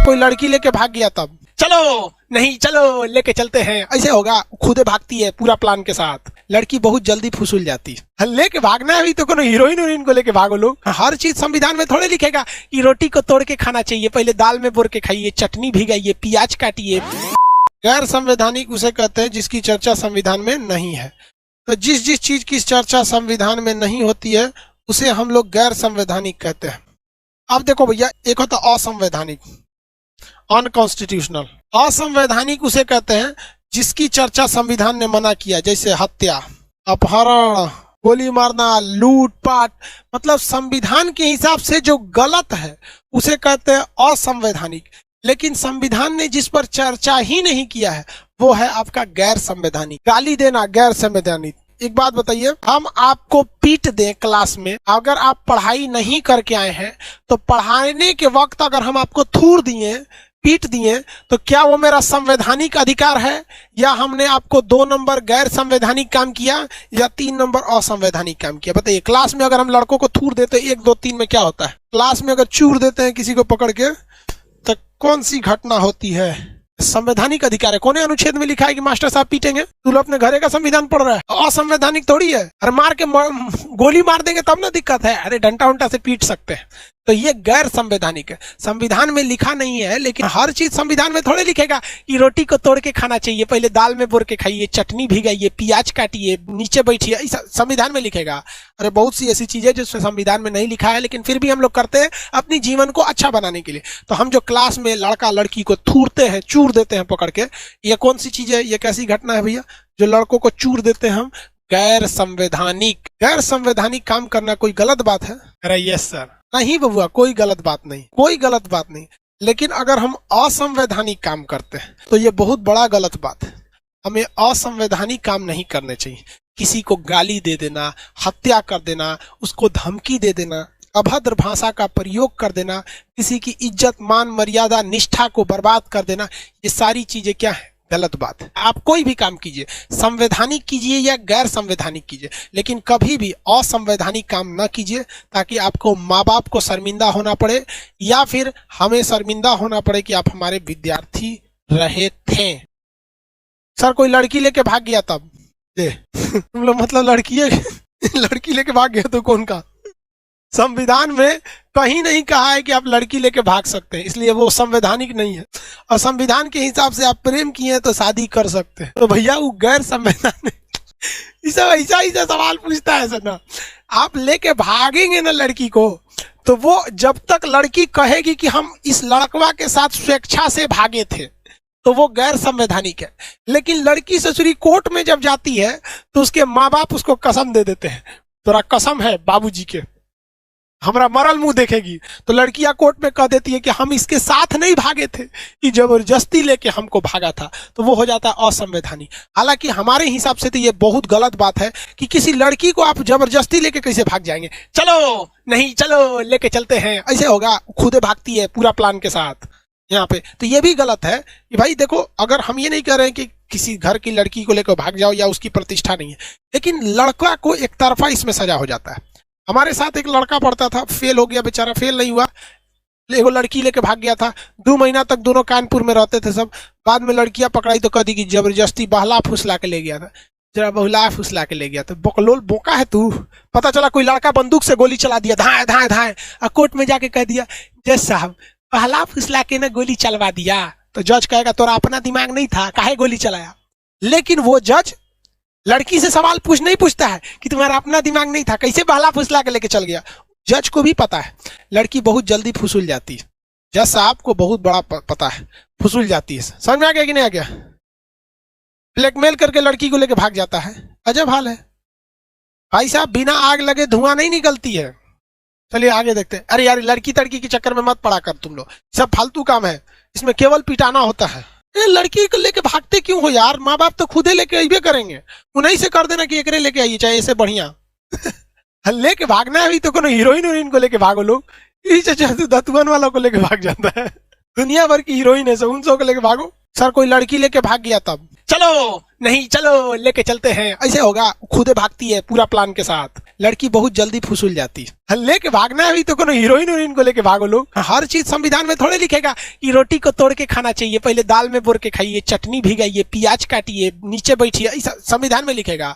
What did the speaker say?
कोई लड़की लेके भाग गया तब चलो नहीं चलो लेके चलते हैं, ऐसे होगा। खुदे भागती है पूरा प्लान के साथ। लड़की बहुत जल्दी फुसूल जाती है। लेके भागना है भी तो कोनो हीरोइन को लेके भागो लोग। हर चीज संविधान में थोड़े लिखेगा कि रोटी को तोड़ के खाना चाहिए, पहले दाल में बोर के खाइए, चटनी भिगाइए, प्याज काटिए। गैर संवैधानिक उसे कहते हैं जिसकी चर्चा संविधान में नहीं है। तो जिस चीज की चर्चा संविधान में नहीं होती है उसे हम लोग गैर संवैधानिक कहते हैं। अब देखो भैया, एक होता असंवैधानिक, अनकॉन्स्टिट्यूशनल। असंवैधानिक उसे कहते हैं जिसकी चर्चा संविधान ने मना किया, जैसे हत्या, अपहरण, गोली मारना, लूटपाट, मतलब संविधान के हिसाब से जो गलत है उसे कहते हैं असंवैधानिक। लेकिन संविधान ने जिस पर चर्चा ही नहीं किया है वो है आपका गैर संवैधानिक। गाली देना गैर संवैधानिक। एक बात बताइए, हम आपको पीट दें क्लास में, अगर आप पढ़ाई नहीं करके आए हैं तो पढ़ाने के वक्त अगर हम आपको थूर दिए, पीट दिए, तो क्या वो मेरा संवैधानिक अधिकार है, या हमने आपको 2 नंबर गैर संवैधानिक काम किया या 3 नंबर असंवैधानिक काम किया? बताइए, क्लास में अगर हम लड़कों को थूर देते हैं 1 2 3 में क्या होता है? क्लास में अगर चूर देते हैं किसी को पकड़ के तो कौन सी घटना होती है? संवैधानिक अधिकार है। कौन अनुच्छेद में लिखा है कि मास्टर साहब पीटेंगे? तू लोग अपने घरे का संविधान पढ़ रहा है, असंवैधानिक थोड़ी है। अरे मार के गोली मार देंगे तब ना दिक्कत है, अरे डंडा उंटा से पीट सकते हैं। तो ये गैर संवैधानिक है। संविधान में लिखा नहीं है, लेकिन हर चीज संविधान में थोड़े लिखेगा कि रोटी को तोड़ के खाना चाहिए, पहले दाल में बोर के खाइए, चटनी भिगाइए, प्याज काटिए, नीचे बैठिए, संविधान में लिखेगा। अरे बहुत सी ऐसी चीजें जो संविधान में नहीं लिखा है लेकिन फिर भी हम लोग करते हैं अपनी जीवन को अच्छा बनाने के लिए। तो हम जो क्लास में लड़का लड़की को थूरते हैं, चूर देते हैं पकड़ के, ये कौन सी चीज है? ये कैसी घटना है भैया जो लड़कों को चूर देते हैं हम? गैर संवैधानिक। गैर संवैधानिक काम करना कोई गलत बात है? अरे यस सर। नहीं बबुआ, कोई गलत बात नहीं, कोई गलत बात नहीं। लेकिन अगर हम असंवैधानिक काम करते हैं तो ये बहुत बड़ा गलत बात है। हमें असंवैधानिक काम नहीं करने चाहिए। किसी को गाली दे देना, हत्या कर देना, उसको धमकी दे देना, अभद्र भाषा का प्रयोग कर देना, किसी की इज्जत, मान, मर्यादा, निष्ठा को बर्बाद कर देना, ये सारी चीजें क्या है? गलत बात है। आप कोई भी काम कीजिए, संवैधानिक कीजिए या गैर संवैधानिक कीजिए, लेकिन कभी भी असंवैधानिक काम न कीजिए, ताकि आपको माँ बाप को शर्मिंदा होना पड़े या फिर हमें शर्मिंदा होना पड़े कि आप हमारे विद्यार्थी रहे थे। सर कोई लड़की लेके भाग गया तब तुम लोग मतलब लड़की लेके भाग गया तो कौन का? संविधान में कहीं नहीं कहा है कि आप लड़की लेके भाग सकते हैं, इसलिए वो संवैधानिक नहीं है। और संविधान के हिसाब से आप प्रेम किए हैं तो शादी कर सकते हैं, तो भैया वो गैर संवैधानिक। ऐसा सवाल पूछता है सर ना। आप लेके भागेंगे ना लड़की को, तो वो जब तक लड़की कहेगी कि हम इस लड़कवा के साथ स्वेच्छा से भागे थे तो वो गैर संवैधानिक है। लेकिन लड़की ससुरी कोर्ट में जब जाती है तो उसके माँ बाप उसको कसम दे देते हैं, तोरा कसम है बाबूजी के, हमारा मरल मुंह देखेगी। तो लड़कियां कोर्ट में कह देती है कि हम इसके साथ नहीं भागे थे, कि जबरदस्ती लेके हमको भागा था, तो वो हो जाता है असंवैधानिक। हालांकि हमारे हिसाब से तो ये बहुत गलत बात है कि किसी लड़की को आप जबरदस्ती लेके कैसे भाग जाएंगे? चलो नहीं चलो लेके चलते हैं, ऐसे होगा। खुदे भागती है पूरा प्लान के साथ यहाँ पे। तो ये भी गलत है कि भाई देखो, अगर हम ये नहीं कह रहे हैं कि किसी घर की लड़की को लेकर भाग जाओ या उसकी प्रतिष्ठा नहीं है, लेकिन लड़का को एक तरफा इसमें सजा हो जाता है। हमारे साथ एक लड़का पढ़ता था, फेल हो गया बेचारा, फेल नहीं हुआ, एगो लड़की लेके भाग गया था। 2 महीना तक दोनों कानपुर में रहते थे सब। बाद में लड़कियां पकड़ाई तो कह दी कि जबरदस्ती बहला फुसला के ले गया था, जरा बहुला फुसला के ले गया। तो बकलोल बोका है तू। पता चला कोई लड़का बंदूक से गोली चला दिया, धाए धाए धाए, और कोर्ट में जाके कह दिया जज साहब बहला फुसला के ना गोली चलवा दिया। तो जज कहेगा तोरा अपना दिमाग नहीं था, काहे गोली चलाया? लेकिन वो जज लड़की से सवाल नहीं पूछता है कि तुम्हारा अपना दिमाग नहीं था, कैसे बहला फुसला के लेके चल गया। जज को भी पता है लड़की बहुत जल्दी फुसूल जाती है। जज साहब को बहुत बड़ा पता है, फुसूल जाती है। समझ में आ गया कि नहीं आ गया? ब्लैकमेल करके लड़की को लेके भाग जाता है। अजब हाल है भाई साहब, बिना आग लगे धुआं नहीं निकलती है। चलिए आगे देखते हैं। अरे यार, लड़की तड़की के चक्कर में मत पड़ा कर तुम लोग, सब फालतू काम है, इसमें केवल पिटाना होता है। लड़की को लेके भागते क्यों हो यार? माँ बाप तो खुदे लेके आइए करेंगे, उन्हीं से कर देना कि एकरे लेके आइए, चाहे ऐसे बढ़िया। लेके भागना है भी तो कोनो हीरोइन को लेके भागो लोग। दतुअन वालों को लेके भाग जाता है, दुनिया भर की हीरोइन है, उन सब को लेके भागो। सर कोई लड़की लेके भाग गया तब चलो नहीं चलो लेके चलते हैं, ऐसे होगा। खुदे भागती है पूरा प्लान के साथ। लड़की बहुत जल्दी फुसूल जाती है। लेके भागना है भी तो कोनो हीरोइन को लेके भागो लोग। हर चीज संविधान में थोड़े लिखेगा कि रोटी को तोड़ के खाना चाहिए, पहले दाल में बोर के खाइए, चटनी भिगाइए, प्याज काटिए, नीचे बैठिए, संविधान में लिखेगा।